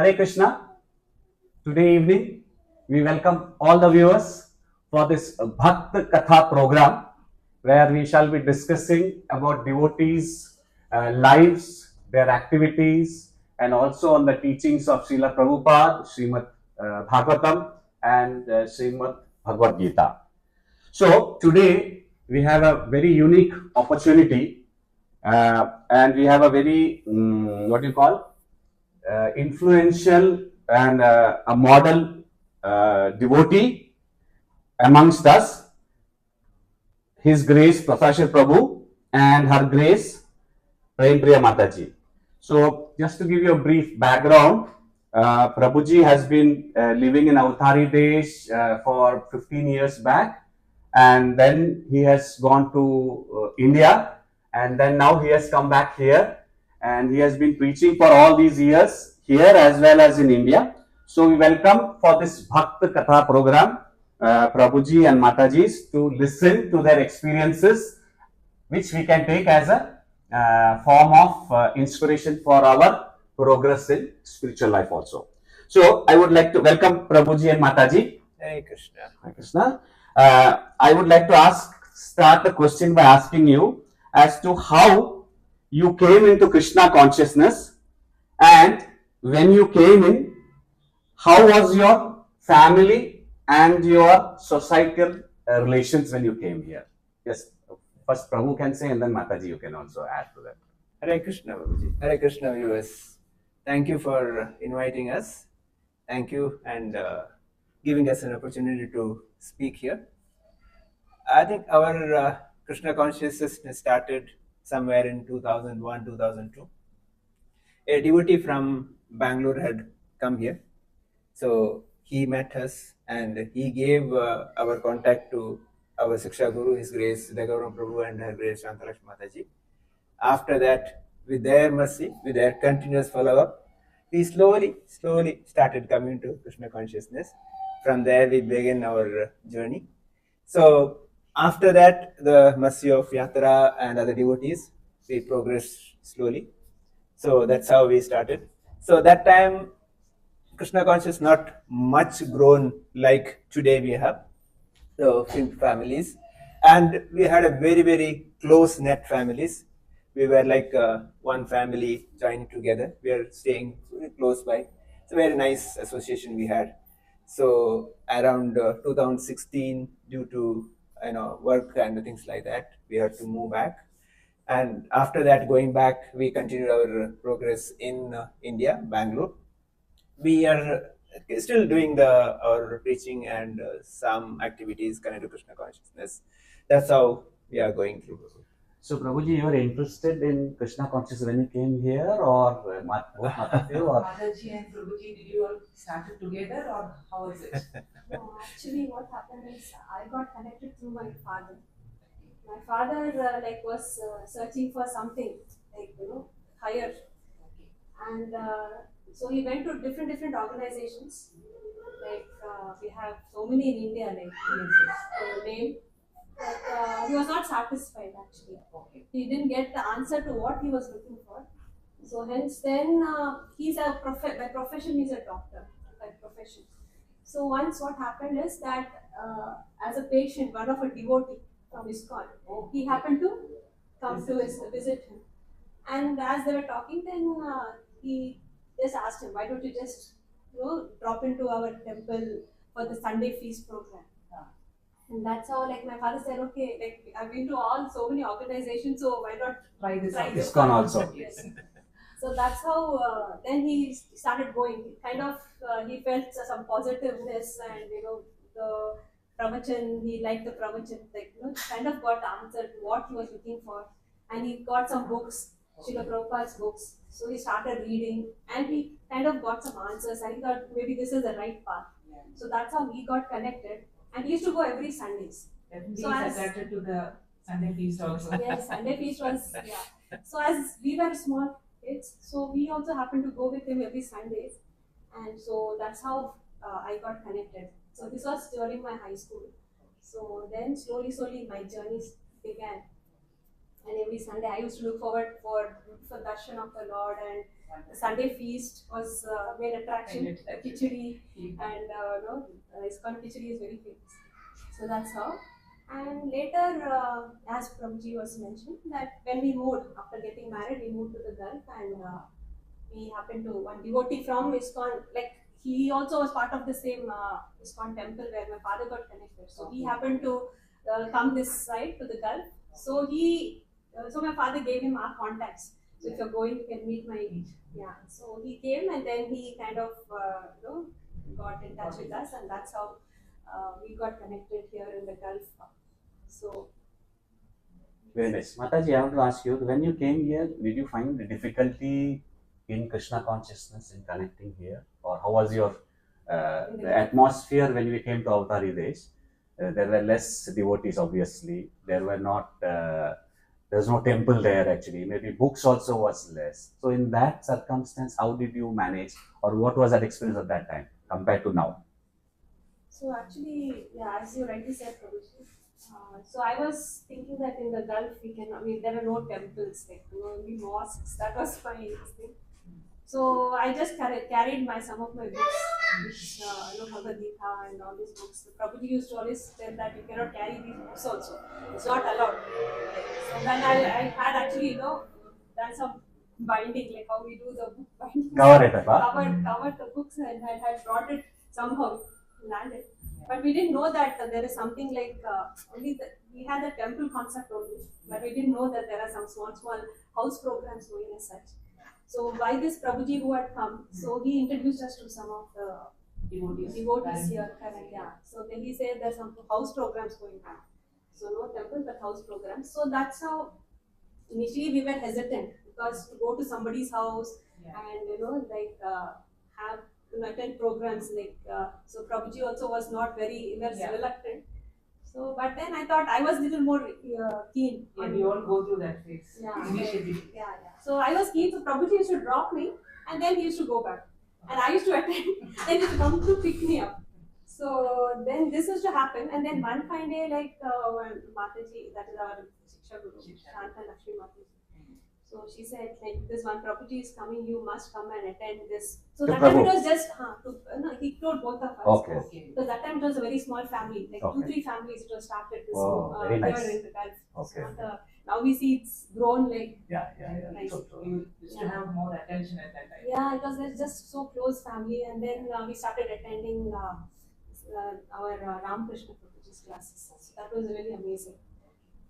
Hare Krishna. Today evening, we welcome all the viewers for this Bhakta Katha program, where we shall be discussing about devotees' lives, their activities, and also on the teachings of Srila Prabhupada, Srimad Bhagavatam, and Srimad Bhagavad Gita. So today we have a very unique opportunity, and we have a very what do you call influential and a model devotee amongst us. His Grace Prasadeshwara Prabhu and Her Grace Prempriya Mataji. So just to give you a brief background, Prabhuji has been living in Avtari Desh for 15 years back, and then he has gone to India, and then now he has come back here, and he has been preaching for all these years here as well as in India. So we welcome for this Bhakta Katha program Prabhuji and Mataji to listen to their experiences, which we can take as a form of inspiration for our progress in spiritual life also. So I would like to welcome Prabhuji and Mataji. Hare Krishna. Hare Krishna. I would like to start the question by asking you as to how you came into Krishna consciousness, and when you came in, how was your family and your societal relations when you came here? Yes, first Prabhu can say, and then Mataji you can also add to that. Hare Krishna, Babuji. Hare Krishna, viewers. Thank you for inviting us. Thank you and giving us an opportunity to speak here. I think our Krishna consciousness started somewhere in 2001, 2002. A devotee from Bangalore had come here. So he met us and he gave our contact to our Siksha Guru, His Grace Devotional Prabhu and Her Grace Shantalakshmi Mataji. After that, with their mercy, with their continuous follow-up, we slowly started coming to Krishna consciousness. From there, we began our journey. So after that, the mercy of Yatra and other devotees, we progressed slowly. So that's how we started. So that time, Krishna consciousness not much grown like today we have. So families, and we had a very close net families. We were like one family joined together. We are staying very close by. It's a very nice association we had. So around 2016, due to work and things like that, we had to move back. And after that, going back, we continued our progress in India, Bangalore. We are still doing our preaching and some activities connected to Krishna consciousness. That's how we are going through. So Prabhuji, you were interested in Krishna consciousness when you came here, or both Mataji or? Mataji and Prabhuji, did you all started together, or how was it? No, actually, what happened is I got connected through my father. My father was searching for something higher, and so he went to different organizations. We have so many in India, name. But he was not satisfied actually. Okay. He didn't get the answer to what he was looking for. So hence then he's by profession he's a doctor by profession. So once what happened is that as a patient, one of a devotee from ISKCON, he happened to come to visit him. And as they were talking, then he just asked him, why don't you just drop into our temple for the Sunday feast program? And that's how my father said, okay, I've been to so many organizations, so why not Try this out. ISKCON also. Yes. So that's how then he started going. He felt some positiveness, and the pravachan, he liked the pravachan, kind of got answered what he was looking for. And he got some books, Srila Prabhupada's books. So he started reading and he kind of got some answers, and he thought maybe this is the right path. Yeah. So that's how he got connected. And he used to go every Sundays. Definitely So he's attracted to the Sunday feast also. Yes, Sunday feast was, yeah. So as we were small kids, so we also happened to go with him every Sundays. And so that's how I got connected. So this was during my high school. So then slowly my journeys began. And every Sunday I used to look forward for darshan of the Lord, and The Sunday feast was main attraction, khichdi, and ISKCON khichdi is very famous. So that's how. And later, as Prabhuji was mentioned, that when we moved, after getting married, we moved to the Gulf, and we happened to one devotee from ISKCON, like he also was part of the same ISKCON temple where my father got connected. So he happened to come this side to the Gulf. So my father gave him our contacts. So if you're going, you can meet my, yeah. So he came, and then he kind of got in touch with us, and that's how we got connected here in the Gulf. So Very nice. Mataji, I want to ask you, when you came here, did you find the difficulty in Krishna consciousness in connecting here? Or how was your the atmosphere when we came to Avatari Desh? There were less devotees, obviously. There's no temple there actually. Maybe books also was less. So in that circumstance, how did you manage, or what was that experience at that time compared to now? So actually, yeah, as you rightly said, Prabhuji. So I was thinking that in the Gulf there are no temples, like only mosques. That was my thing. So I just carried some of my books, which Bhagavad Gita and all these books. Prabhuji used to always tell that you cannot carry these books also. It's not allowed. So then I had actually done some binding, like how we do the book binding. Covered the books, and I had brought it somehow, landed. But we didn't know that there is something like we had the temple concept only, but we didn't know that there are some small house programs going as such. So by this Prabhuji who had come, so he introduced us to some of the devotees here. Correct, yeah. So then he said there's some house programs going on. So no temple but house programs. So that's how initially we were hesitant, because to go to somebody's house and have attend programs like so Prabhuji also was not very reluctant. So but then I thought I was little more keen. Yeah, we all go through that phase. Yeah. Initially. Yeah. So I was keen. So Prabhuji used to drop me, and then he used to go back, and I used to attend. Then he used to come to pick me up. So then this used to happen, and then one fine day, like when Mataji, that is our Shiksha Guru, Shanta Lakshmi Mataji. So she said, like, this one Prabhuji is coming, you must come and attend this. So that time it was just, he told both of us. Okay. Because that time it was a very small family, like 2-3 families it was started. This very nice. here in the Gulf. Okay. So now we see it's grown like. Yeah. Nice. So you used to have more attention at that time. Yeah, it was just so close family, and then we started attending our Ramakrishna Prabhuji's classes. So that was really amazing.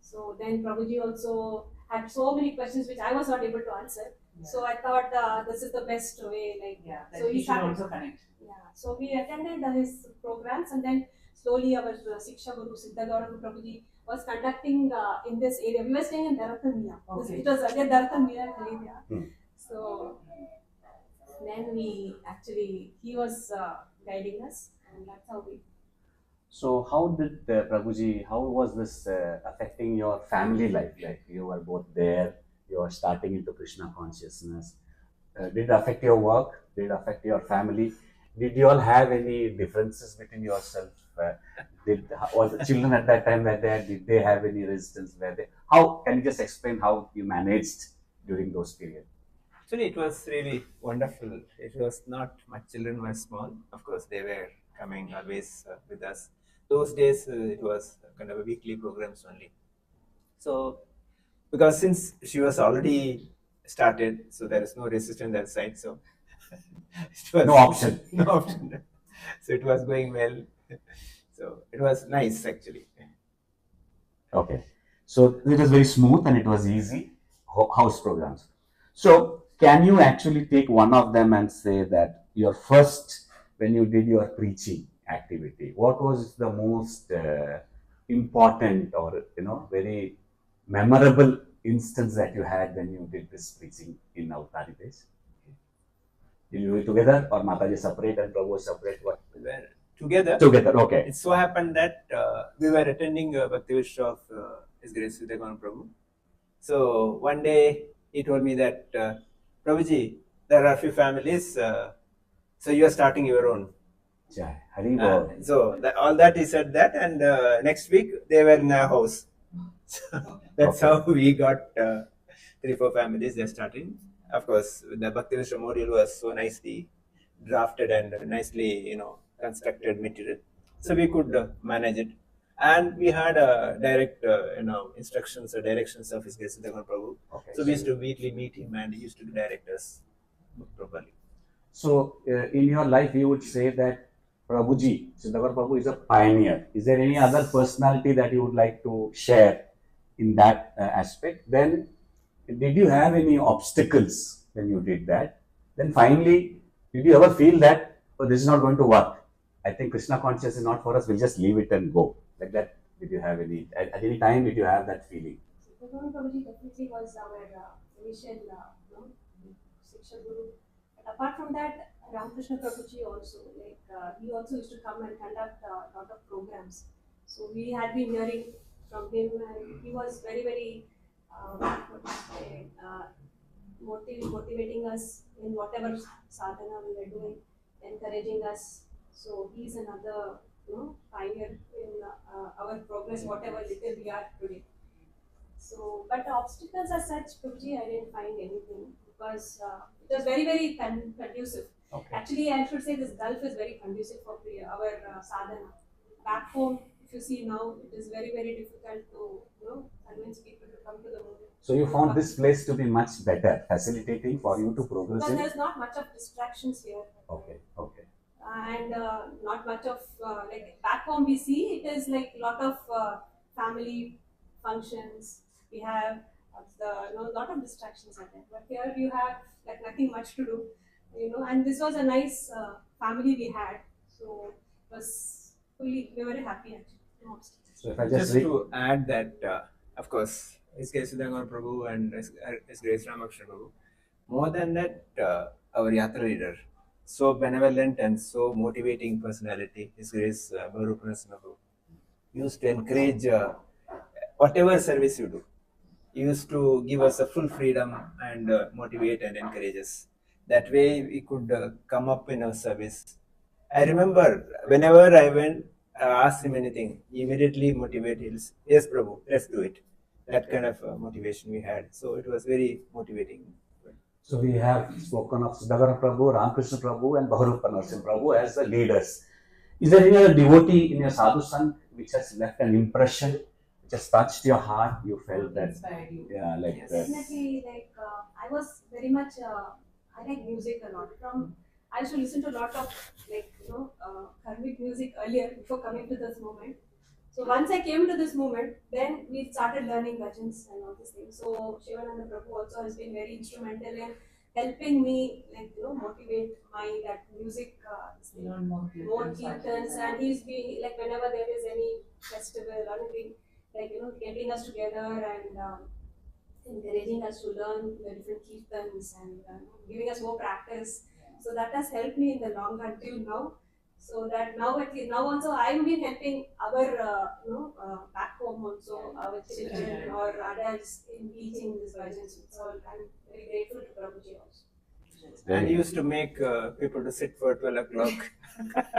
So then Prabhuji also had so many questions which I was not able to answer. Yeah. So I thought this is the best way. So he should also connect. Yeah. So we attended his programs, and then slowly our Shiksha Guru Siddhagaura Prabhuji was conducting in this area. We were staying in Daratan Mia. Okay. It was again Daratan Mia area. So then he was guiding us, and that's how we. So how did Prabhuji, how was this affecting your family life? Like you were both there, you were starting into Krishna consciousness. Did it affect your work? Did it affect your family? Did you all have any differences between yourself? Was the children at that time were there? Did they have any resistance? How can you just explain how you managed during those periods? Actually, it was really wonderful. It was not much. Children were small. Of course, they were coming always with us. Those days it was kind of a weekly programs only. So because since she was already started, so there is no resistance that side. So it was no option. No option. So it was going well. So it was nice actually. Okay. So it was very smooth and it was easy house programs. So can you actually take one of them and say that your first, when you did your preaching activity, what was the most important or very memorable instance that you had when you did this preaching in Avatari Desh? Did you do it together or Mataji separate and Prabhu separate? What? We were together. Together, okay. It so happened that we were attending Bhakti Vishwa of His Grace Vidyagan Prabhu. So one day he told me that Prabhuji, there are a few families, so you are starting your own. So all that he said that, and next week they were in our house. So that's how we got 3-4 families. They're starting. of course, the Bhakti module was so nicely drafted and nicely, constructed material. So we could manage it. And we had direct, instructions or directions of His Grace Siddhaguru Prabhu. Okay. So we used to weekly meet him and he used to direct us properly. So, in your life, you would say that Prabhuji, Siddhaguru Prabhu is a pioneer. Is there any other personality that you would like to share in that aspect? Then, did you have any obstacles when you did that? Then finally, did you ever feel that, oh, this is not going to work? I think Krishna consciousness is not for us, we'll just leave it and go. Like that, did you have any, at any time, did you have that feeling? Devotional Prabhuji definitely was our initial Shiksha Guru. But apart from that, Ramakrishna Prabhuji also, he also used to come and conduct a lot of programs. So we had been hearing from him, and he was very, very motivating us in whatever sadhana we were doing, encouraging us. So he's another pioneer in our progress, whatever little we are today. So, but the obstacles as such, Prabhuji, I didn't find anything because it was very, very conducive. Okay. Actually, I should say this Gulf is very conducive for our sadhana. Back home, if you see now, it is very, very difficult to convince people to come to the movement. So you found this place to be much better, facilitating for you to progress Because in? there's not much of distractions here. Okay, okay. And not much of, like back home we see, it is like a lot of family functions. We have lot of distractions are there. But here you have like nothing much to do, and this was a nice family we had. So it was we were very happy actually. No obstacles. So if I Just to add that, of course, His Grace Siddhaguru Prabhu and His Grace Ramakrishna Prabhu, more than that, our Yatra leader, so benevolent and so motivating personality, His Grace Bharu Prabhu, used to encourage whatever service you do. He used to give us a full freedom and motivate and encourage us. That way we could come up in our service. I remember whenever I went, asked him anything, he immediately motivated us. Yes, Prabhu, let's do it. That kind of motivation we had. So it was very motivating. So we have spoken of Siddhaguru Prabhu, Ramakrishna Prabhu and Bharupa Prabhu as the leaders. Is there any other devotee in your sadhu sangh which has left an impression, which has touched your heart? You felt that, Inspired you. yeah, like Yes. that. Definitely, I was very much, I like music a lot. I used to listen to a lot of karmic music earlier before coming to this moment. So once I came to this moment, then we started learning bhajans and all these things. So Shivananda Prabhu also has been very instrumental in helping me, motivate that music, Learn more more kirtans, and he's been whenever there is any festival or anything, getting us together and encouraging us to learn the different kirtans and giving us more practice. So that has helped me in the long run till now. So that now also I'm been helping our back home also, our children or adults in teaching this bhajans. So I'm very grateful to Prabhuji also. And he used to make people to sit for 12 o'clock.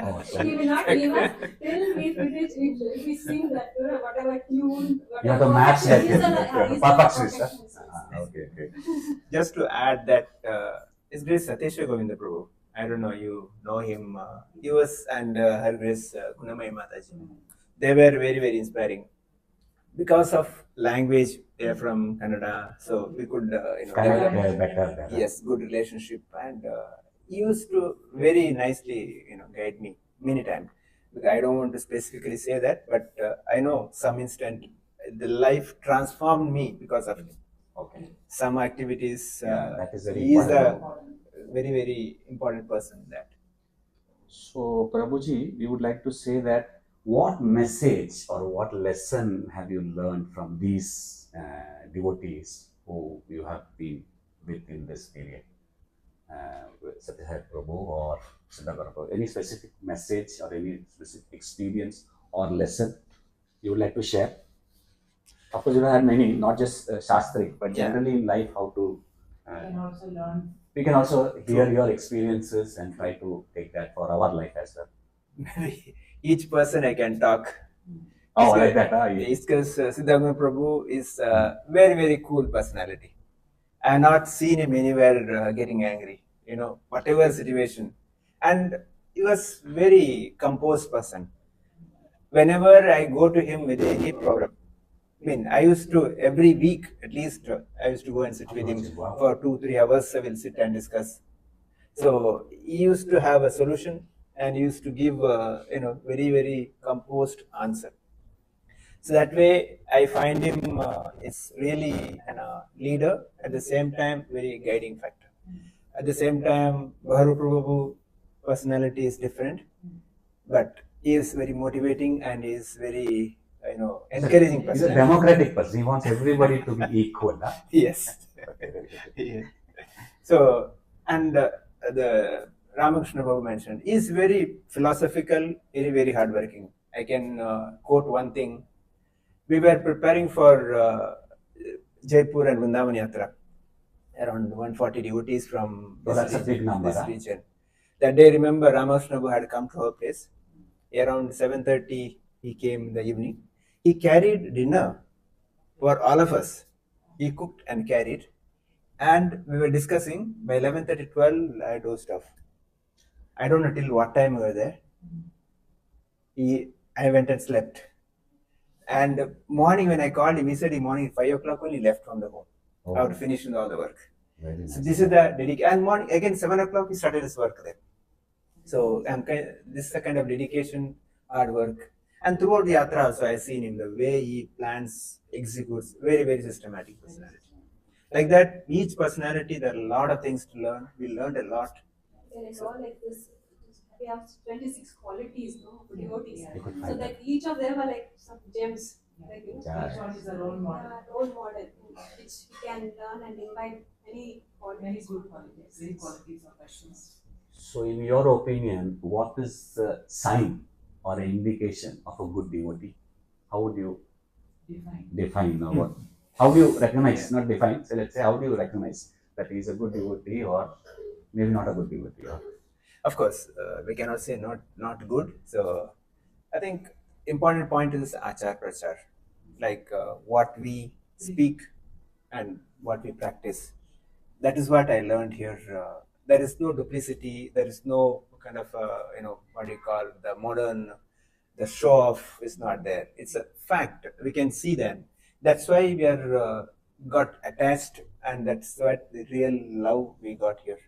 Oh, so He will not leave us till we finish. We sing that whatever tune. you have to match that. He's a Perfectionist, huh? perfectionist. Okay, okay. Just to add that, His Grace Sateshwara Govinda Prabhu, I don't know, you know him, he was, and Her Grace Kunamai Mataji, they were very, very inspiring. Because of language, they are from Canada, so we could, Connect better. yes, good relationship, and he used to very nicely, guide me many times. Because I don't want to specifically say that, but I know some instant, the life transformed me because of him. Okay. Some activities, That is very he is important. a very, very important person in that. So, Prabhuji, we would like to say that what message or what lesson have you learned from these devotees who you have been with in this period? Satyajit Prabhu or Siddhaguru Prabhu, any specific message or any specific experience or lesson you would like to share? Of course, you have had many, not just Shastric, but generally in life, how to. You can also learn. We can also hear your experiences and try to take that for our life as well. Each person I can talk. Oh, like that. It's because Siddhaguru Prabhu is a very, very cool personality. I have not seen him anywhere getting angry, whatever situation. And he was very composed person. Whenever I go to him with any problem, I used to, every week at least, I used to go and sit with him for 2-3 hours. I will sit and discuss. So he used to have a solution and he used to give, very, very composed answer. So that way, I find him is really a leader, at the same time, very guiding factor. At the same time, Prabhu personality is different, but he is very motivating and he is very, encouraging He's a person. democratic person. He wants everybody to be equal. Huh? Yes. Yeah. So, and the Ramakrishna Prabhu mentioned, he is very philosophical, very, very hardworking. I can quote one thing. We were preparing for Jaipur and Vrindavan Yatra, around 140 devotees from So that's a big number. this region. That day, remember, Ramakrishna Prabhu had come to our place. Around 7:30, he came in the evening. He carried dinner for all of us. He cooked and carried. And we were discussing. By 11:30, 12, I dozed off. I don't know till what time we were there. I went and slept. And morning when I called him, he said morning 5 o'clock when he left from the home. Oh. After finishing all the work. Very nice. So this is the dedication. And morning again 7 o'clock he started his work there. So this is the kind of dedication, hard work. And throughout the yatra also I seen him, the way he plans, executes, very, very systematic personality. Like that, each personality, there are a lot of things to learn. We learned a lot. There is all like this. We have 26 qualities, no, of devotees. Yeah. You could So find that each of them are like some gems. Like, Yeah. Each one is a role model. role model, which we can learn and imbibe any Many qualities. good qualities, great qualities or passions. So, in your opinion, what is the sign or an indication of a good devotee? How would you define or what? How do you recognize, not define, so let's say, how do you recognize that he is a good devotee or maybe not a good devotee? Or Of course, we cannot say not good. So I think important point is achar prachar, like what we speak and what we practice. That is what I learned here. There is no duplicity. There is no kind of what do you call the modern, the show off is not there. It's a fact. We can see them. That's why we are got attached, and that's what the real love we got here.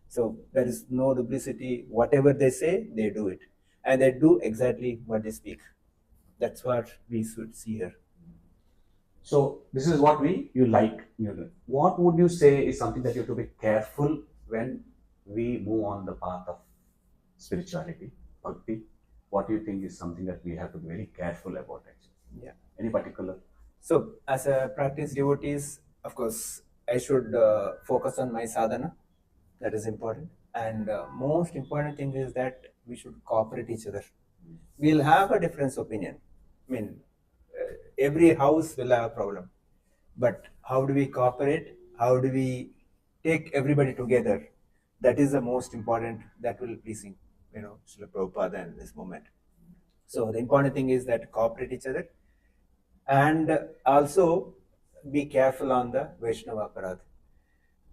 So there is no duplicity. Whatever they say, they do it, and they do exactly what they speak. That's what we should see here. so this is what you like. What would you say is something that you have to be careful when we move on the path of spirituality, bhakti? What do you think is something that we have to be very careful about actually? Yeah. Any particular? So as a practice devotees, of course, I should focus on my sadhana. That is important. And most important thing is that we should cooperate each other. We'll have a difference opinion. Every house will have a problem. But how do we cooperate? How do we take everybody together? That is the most important. That will pleasing, Srila Prabhupada in this moment. So the important thing is that cooperate each other, and also be careful on the Vaishnava Aparadha.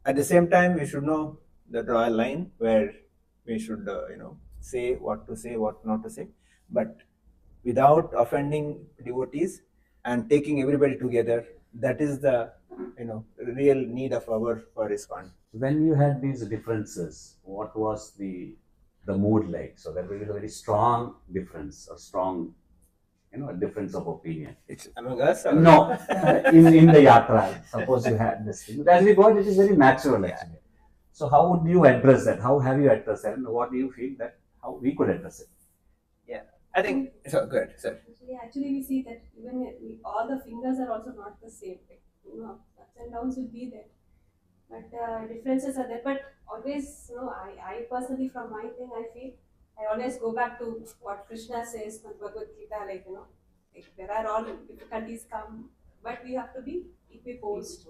At the same time, we should know the draw a line where we should, say what to say, what not to say, but without offending devotees and taking everybody together. That is the, real need of our for ISKCON. When you had these differences, what was the mood like? So there was a very strong difference, a strong, a difference of opinion. It's among us. Or? No, in the yatra, suppose you had this thing. As we go, it is very natural actually. So how would you address that? How have you addressed that? And what do you feel that how we could address it? Yeah, I think so. Good, sir. Actually, we see that even all the fingers are also not the same. Like, ups and downs will be there, but differences are there. But always, I personally, from my thing, I feel I always go back to what Krishna says in Bhagavad Gita, like there are all difficulties come, but we have to be equipoised.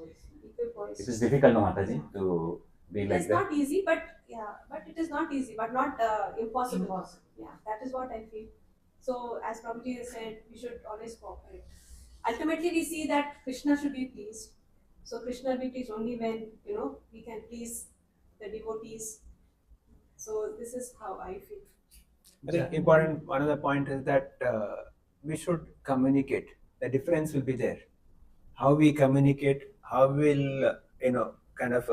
It is difficult, no, Mataji, to be like It's that. not easy, but it is not easy, but not impossible. Yeah, that is what I feel. So, as Prabhuji said, we should always cooperate. Ultimately, we see that Krishna should be pleased. So Krishna will teach only when we can please the devotees. So this is how I feel. I think important another point is that we should communicate. The difference will be there. How we communicate, how we'll kind of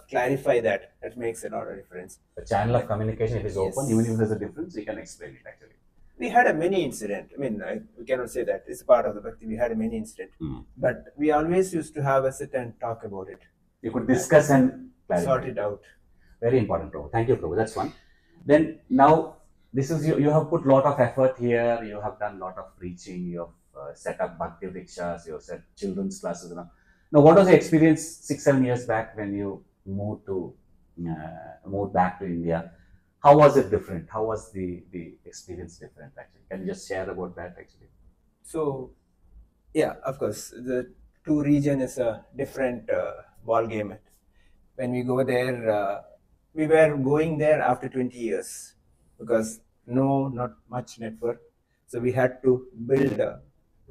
clarify that. That makes a lot of difference. The channel of communication, if it's open, Yes. even if there's a difference, we can explain it actually. We had a many incident. I mean, we cannot say that it's part of the bhakti. We had a many incident, but we always used to have a sit and talk about it, You could discuss and clarify. sort it out. Very important, Prabhu. Thank you, Prabhu. That's one. Then now, this is you have put lot of effort here. You have done lot of preaching. You have set up bhakti rikshas. You have set children's classes. Now, what was your experience 6-7 years back when you moved back to India? How was it different? How was the experience different actually? Can you just share about that actually? So, yeah, of course, the two region is a different ball game. When we go there, we were going there after 20 years because not much network. So we had to build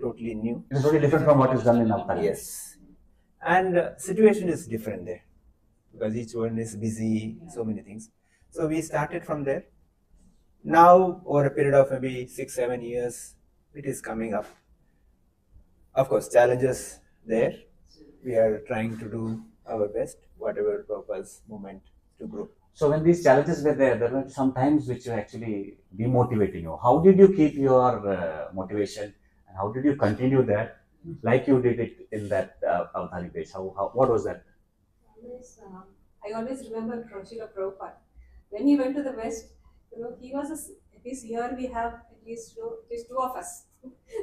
totally new. It is very different from what is done in Avtar. Yes. And situation is different there because each one is busy, so many things. So we started from there. Now, over a period of maybe 6-7 years, it is coming up. Of course, challenges there. We are trying to do our best, whatever Prabhupada's movement to grow. So when these challenges were there were some times which were actually demotivating you. How did you keep your motivation and how did you continue that like you did it in that Avtari page? What was that? I always remember Srila Prabhupada. When he went to the West, he was at least here we have at least two of us.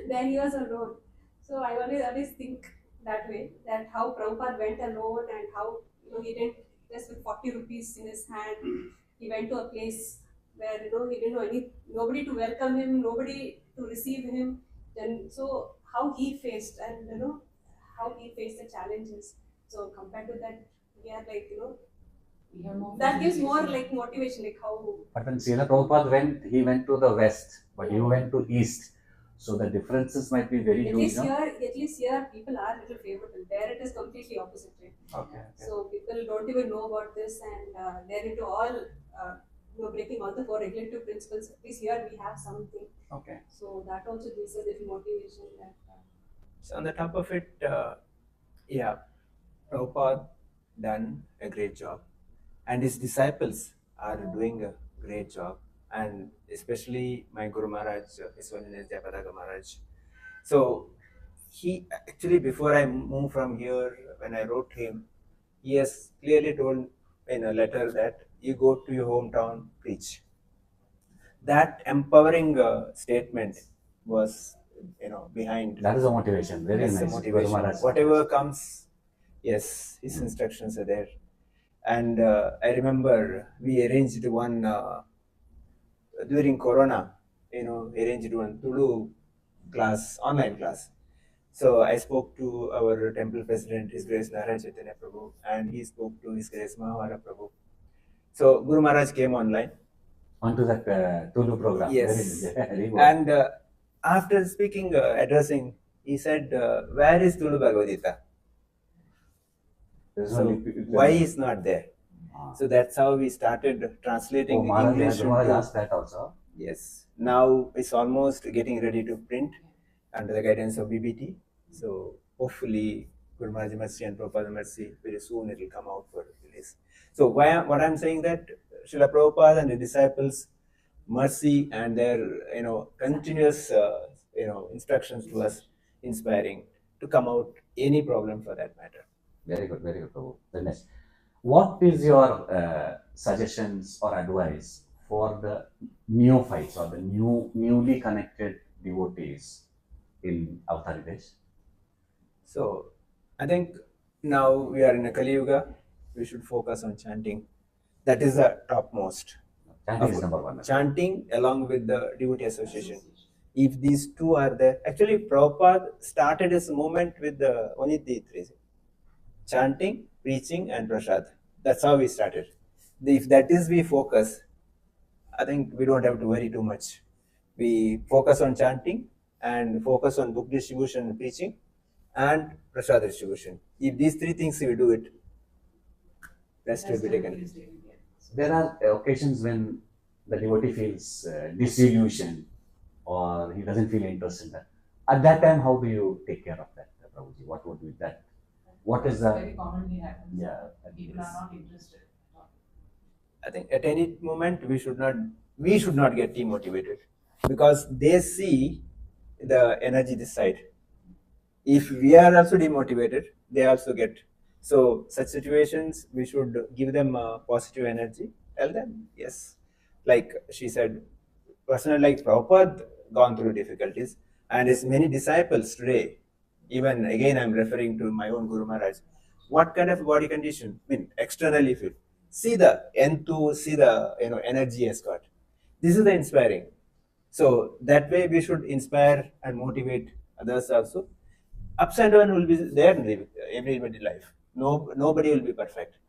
Then he was alone. So I always think that way, that how Prabhupada went alone and how he didn't just with 40 rupees in his hand. He went to a place where he didn't know nobody to welcome him, nobody to receive him. Then so how he faced and how he faced the challenges. So compared to that, we are like We have more that gives more facilities. like motivation, like how. But when Srila Prabhupada he went to the West, but you went to East. So the differences might be very At huge. least here, people are a little favorable. There it is completely opposite, right? Okay. So people don't even know about this, and they're into all, breaking all the 4 regulative principles. At least here we have something. Okay. So that also gives us a little motivation. That, So on the top of it, Prabhupada done a great job, and his disciples are doing a great job, and especially my Guru Maharaj, His Holiness Jayapataka Maharaj. So he actually, before I moved from here, when I wrote him, he has clearly told in a letter that you go to your hometown, preach. That empowering statement was, behind. That is a motivation. Very That's nice. the Guru motivation. Maharaj. Whatever comes, yes, his instructions are there. And I remember we arranged one during Corona, arranged one Tulu class, online class. So I spoke to our temple president, His Grace Narayan Chaitanya Prabhu, and he spoke to His Grace Mahavara Prabhu. So Guru Maharaj came online. Onto that Tulu program. Yes. Very good. And after speaking, addressing, he said, where is Tulu Bhagavad Gita? There's So only why is not there? So that's how we started translating English Maharaj into. asked that also. Yes. Now it's almost getting ready to print under the guidance of BBT. So hopefully, Guru Maharaj mercy and Prabhupada mercy, very soon it will come out for release. So what I'm saying that Srila Prabhupada and the disciples mercy and their continuous instructions to us, inspiring to come out any problem for that matter. Very good, Prabhu. Very nice. What is your suggestions or advice for the neophytes or the newly connected devotees in Avtari Desh? So I think now we are in a Kali Yuga, we should focus on chanting. That is the topmost. Chanting is number one. Chanting along with the devotee association. If these two are there, actually Prabhupada started his movement with the only the three: chanting, preaching, and prasad. That's how we started. If that is we focus, I think we don't have to worry too much. We focus on chanting and focus on book distribution and preaching, and prasad distribution. If these three things we do it, rest will be taken. There are occasions when the devotee feels disillusioned or he doesn't feel interested in that. At that time, how do you take care of that, Prabhuji? What would be that? What is the very commonly happens. Yeah, People are not interested at all. I think at any moment we should not get demotivated, because they see the energy this side. If we are also demotivated, they also get. So such situations we should give them positive energy. Tell them yes, like she said, personal like Prabhupada gone through difficulties, and his many disciples today. Even again, I'm referring to my own Guru Maharaj. What kind of body condition? I mean, externally fit. See the enthu, see the energy he has got. This is the inspiring. So that way we should inspire and motivate others also. Ups and downs will be there in everybody's life. Nobody will be perfect.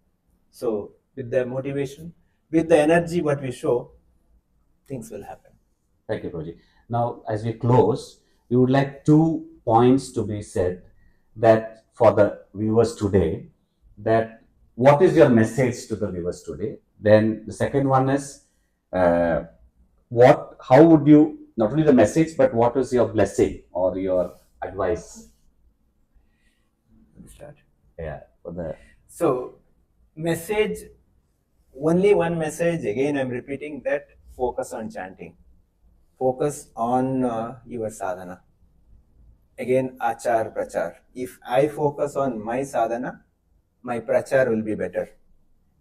So with the motivation, with the energy what we show, things will happen. Thank you, Prabhuji. Now, as we close, we would like 2 points to be said that for the viewers today, that what is your message to the viewers today? Then the second one is how would you, not only the message, but what is your blessing or your advice? Start. Yeah, for the So message, only one message, again I'm repeating that, focus on chanting. Focus on your sadhana. Again, achar, prachar. If I focus on my sadhana, my prachar will be better.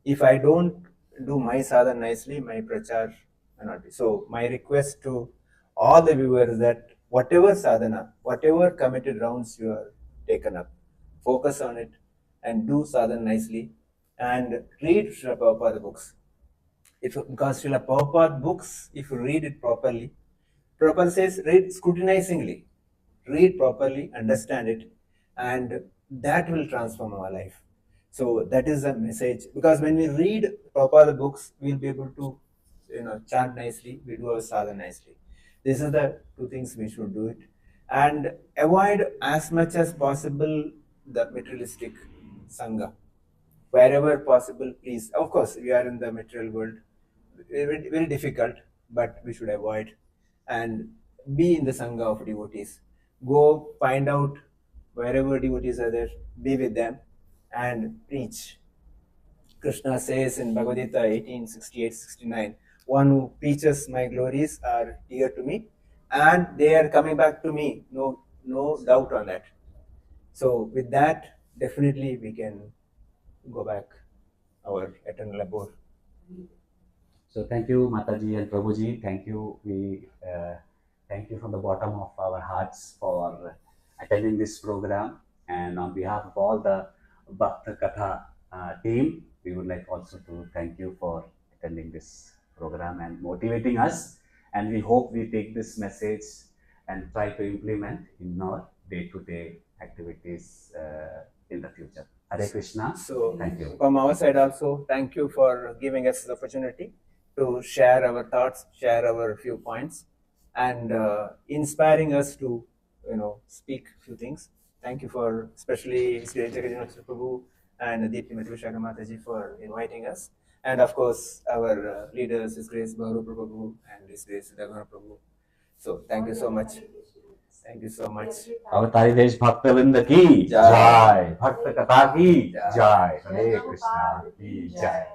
If I don't do my sadhana nicely, my prachar will not be. So my request to all the viewers that whatever sadhana, whatever committed rounds you are taken up, focus on it and do sadhana nicely, and read Srila Prabhupada books. Because Srila Prabhupada books, if you read it properly, Prabhupada says read scrutinizingly, read properly, understand it, and that will transform our life. So that is the message. Because when we read Prabhupada books, we'll be able to chant nicely, we do our sadhana nicely. These are the two things we should do it. And avoid as much as possible the materialistic sangha. Wherever possible, please. Of course, we are in the material world, very, very difficult, but we should avoid and be in the sangha of devotees. Go find out wherever devotees are there, be with them and preach. Krishna says in Bhagavad Gita 18:68-69, one who preaches my glories are dear to me, and they are coming back to me. No doubt on that. So with that, definitely we can go back our eternal abode. So thank you, Mataji and Prabhuji. Thank you. We thank you from the bottom of our hearts for attending this program. And on behalf of all the Bhakta Katha team, we would like also to thank you for attending this program and motivating us. And we hope we take this message and try to implement in our day-to-day activities in the future. Hare Krishna. So thank you. from our side also, thank you for giving us the opportunity to share our thoughts, share our few points, and inspiring us to speak few things. Thank you for especially Sri Prabhu and Deepti Mataji for inviting us, and of course our leaders, His Grace Bharu Prabhu and His Grace Devana Prabhu. So thank you so much. Thank you so much. अवतारी देश भक्त वृंद की जय, भक्त कथा की जय, हरे कृष्णा की जय.